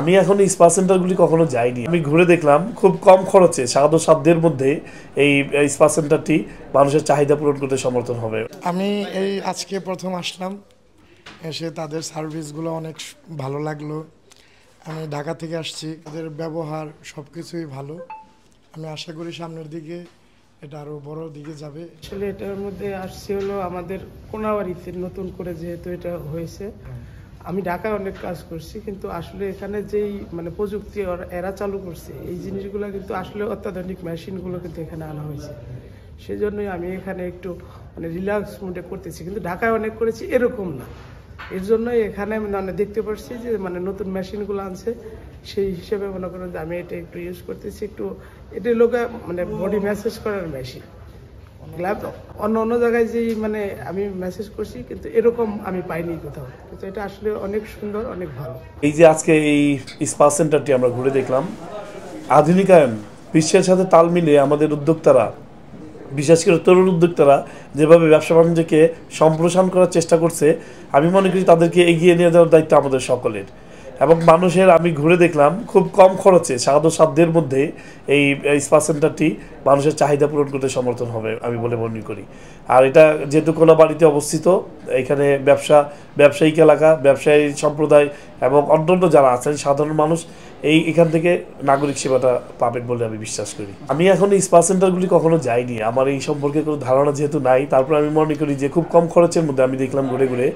আমি এখন স্পা সেন্টারগুলি কখনো যাইনি। আমি ঘুরে দেখলাম খুব কম খরচে সাধ্যের মধ্যে এই স্পা সেন্টারটি মানুষের চাহিদা পূরণ করতে সমর্থন হবে। আমি এই আজকে প্রথম আসলাম, এসে তাদের সার্ভিসগুলো অনেক ভালো লাগলো। আমি ঢাকা থেকে আসছি, তাদের ব্যবহার সব কিছুই ভালো। আমি আশা করি সামনের দিকে এটা আরও বড় দিকে যাবে। আসলে এটার মধ্যে আসছে হলো আমাদের কোনাবাড়িতে নতুন করে যেহেতু এটা হয়েছে। আমি ঢাকায় অনেক কাজ করছি, কিন্তু আসলে এখানে যেই প্রযুক্তি এরা চালু করছে এই জিনিসগুলো কিন্তু আসলে অত্যাধুনিক মেশিনগুলো কিন্তু এখানে আনা হয়েছে। সেই জন্যই আমি এখানে একটু রিল্যাক্স মুডে করতেছি, কিন্তু ঢাকায় অনেক করেছি এরকম না। এর জন্যই এখানে আমি দেখতে পাচ্ছি যে নতুন মেশিনগুলো আনছে, সেই হিসেবে মনে করেন যে আমি এটা একটু ইউজ করতেছি। একটু এটা লোক বডি ম্যাসেজ করার মেশিন। অন্য জায়গায় যেই আমি মেসেজ করছি, কিন্তু এরকম আমি পাইনি কোথাও। কিন্তু এটা আসলে অনেক সুন্দর, অনেক ভালো। এই যে আজকে এই স্পা সেন্টারটি আমরা ঘুরে দেখলাম, আধুনিকায়ন বিশ্বের সাথে তাল মিলিয়ে আমাদের উদ্যোক্তারা, বিশেষ করে তরুণ উদ্যোক্তারা যেভাবে ব্যবসা বাণিজ্যকে সম্প্রসারণ করার চেষ্টা করছে, আমি মনে করি তাদেরকে এগিয়ে নিয়ে যাওয়ার দায়িত্ব আমাদের সকলের। এবং মানুষের, আমি ঘুরে দেখলাম খুব কম খরচে সাধ্যের মধ্যে এই স্পা সেন্টারটি মানুষের চাহিদা পূরণ করতে সমর্থন হবে আমি বলে মনে করি। আর এটা যেহেতু কোনাবাড়িতে অবস্থিত, এখানে ব্যবসায়িক এলাকা, ব্যবসায়ী সম্প্রদায় এবং অন্যান্য যারা আছেন সাধারণ মানুষ এখান থেকে নাগরিক সেবাটা পাবেন বলে আমি বিশ্বাস করি। আমি এখন এই স্পা সেন্টারগুলি কখনো যাইনি, আমার এই সম্পর্কে কোনো ধারণা যেহেতু নাই। তারপর আমি মনে করি যে খুব কম খরচের মধ্যে, আমি দেখলাম ঘুরে ঘুরে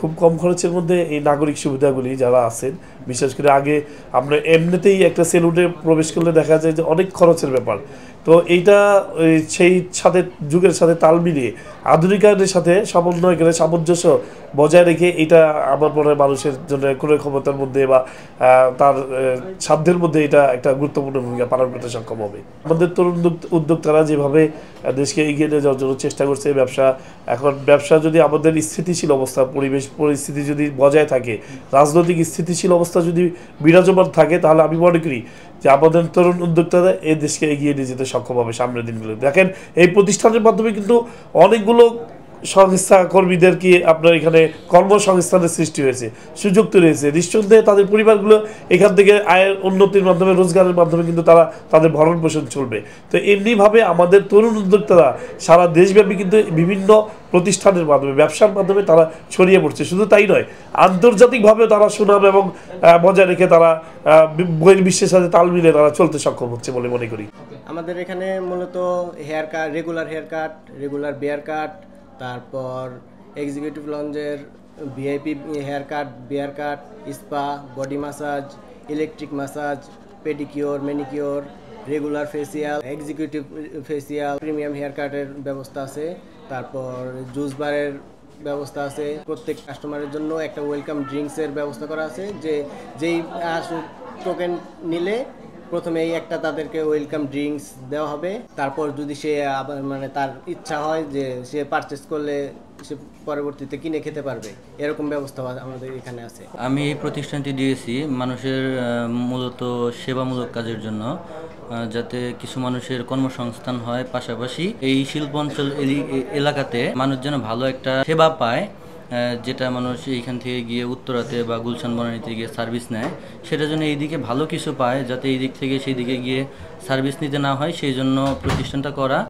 খুব কম খরচের মধ্যে এই নাগরিক সুবিধাগুলি যারা আছেন, বিশেষ করে আগে আমরা এমনিতেই একটা সেলুনে প্রবেশ করলে দেখা যায় যে অনেক খরচের ব্যাপার। তো এইটা সেই সাথে যুগের সাথে তাল মিলিয়ে আধুনিকায়নের সাথে সমন্বয় করে সামঞ্জস্য বজায় রেখে এটা আমার মনে হয় মানুষের জন্য ক্রয় ক্ষমতার মধ্যে বা তার সাধ্যের মধ্যে এটা একটা গুরুত্বপূর্ণ ভূমিকা পালন করতে সক্ষম হবে। আমাদের তরুণ উদ্যোক্তারা যেভাবে দেশকে এগিয়ে নিয়ে যাওয়ার জন্য চেষ্টা করছে, ব্যবসা যদি আমাদের স্থিতিশীল অবস্থা, পরিস্থিতি যদি বজায় থাকে, রাজনৈতিক স্থিতিশীল অবস্থা যদি বিরাজমান থাকে, তাহলে আমি মনে করি যে আমাদের তরুণ উদ্যোক্তারা এই দেশকে এগিয়ে নিয়ে যেতে সক্ষম হবে সামনের দিনগুলো। দেখেন, এই প্রতিষ্ঠানের মাধ্যমে কিন্তু অনেকগুলো সংস্থা কর্মীদেরকে আপনার এখানে কর্মসংস্থানের সৃষ্টি হয়েছে, সুযোগ তৈরি হয়েছে। নিঃসন্দেহে তাদের পরিবারগুলো এখান থেকে আয়ের উন্নতির মাধ্যমে, রোজগারের মাধ্যমে কিন্তু তারা তাদের ভরণ পোষণ চলবে। তো এমনিভাবে আমাদের তরুণ উদ্যোক্তারা সারা দেশব্যাপী কিন্তু বিভিন্ন প্রতিষ্ঠানের মাধ্যমে, ব্যবসার মাধ্যমে তারা ছড়িয়ে পড়ছে। শুধু তাই নয়, আন্তর্জাতিকভাবে তারা সুনাম এবং বজায় রেখে তারা বহির্বিশ্বের সাথে তাল মিলিয়ে তারা চলতে সক্ষম হচ্ছে বলে মনে করি। আমাদের এখানে মূলত hair cut, regular hair cut, regular beard cut, তারপর এক্সিকিউটিভ লঞ্জের VIP hair cut, beard cut, spa, body massage, electric massage, pedicure, manicure, regular facial, executive facial, premium hair কাটের ব্যবস্থা আছে। তারপর জুস বারের ব্যবস্থা আছে। প্রত্যেক কাস্টমারের জন্য একটা ওয়েলকাম ড্রিঙ্কসের ব্যবস্থা করা আছে, যেই টোকেন নিলে প্রথমেই একটা তাদেরকে ওয়েলকাম ড্রিঙ্কস দেওয়া হবে। তারপর যদি সে আবার তার ইচ্ছা হয় যে সে পারচেস করলে সে পরবর্তীতে কিনে খেতে পারবে, এরকম ব্যবস্থা আমাদের এখানে আছে। আমি এই প্রতিষ্ঠানটি দিয়েছি মানুষের মূলত সেবামূলক কাজের জন্য, যাতে কিছু মানুষের কর্মসংস্থান হয়, পাশাপাশি এই শিল্প অঞ্চল এলাকাতে মানুষ যেন ভালো একটা সেবা পায়, যেটা মানুষ এইখান থেকে গিয়ে উত্তরাতে বা গুলশান বনানীতে গিয়ে সার্ভিস নেয়, সেটা যেন এইদিকে ভালো কিছু পায়, যাতে এই দিক থেকে সেই দিকে গিয়ে সার্ভিস নিতে না হয়, সেই জন্য প্রতিষ্ঠানটা করা।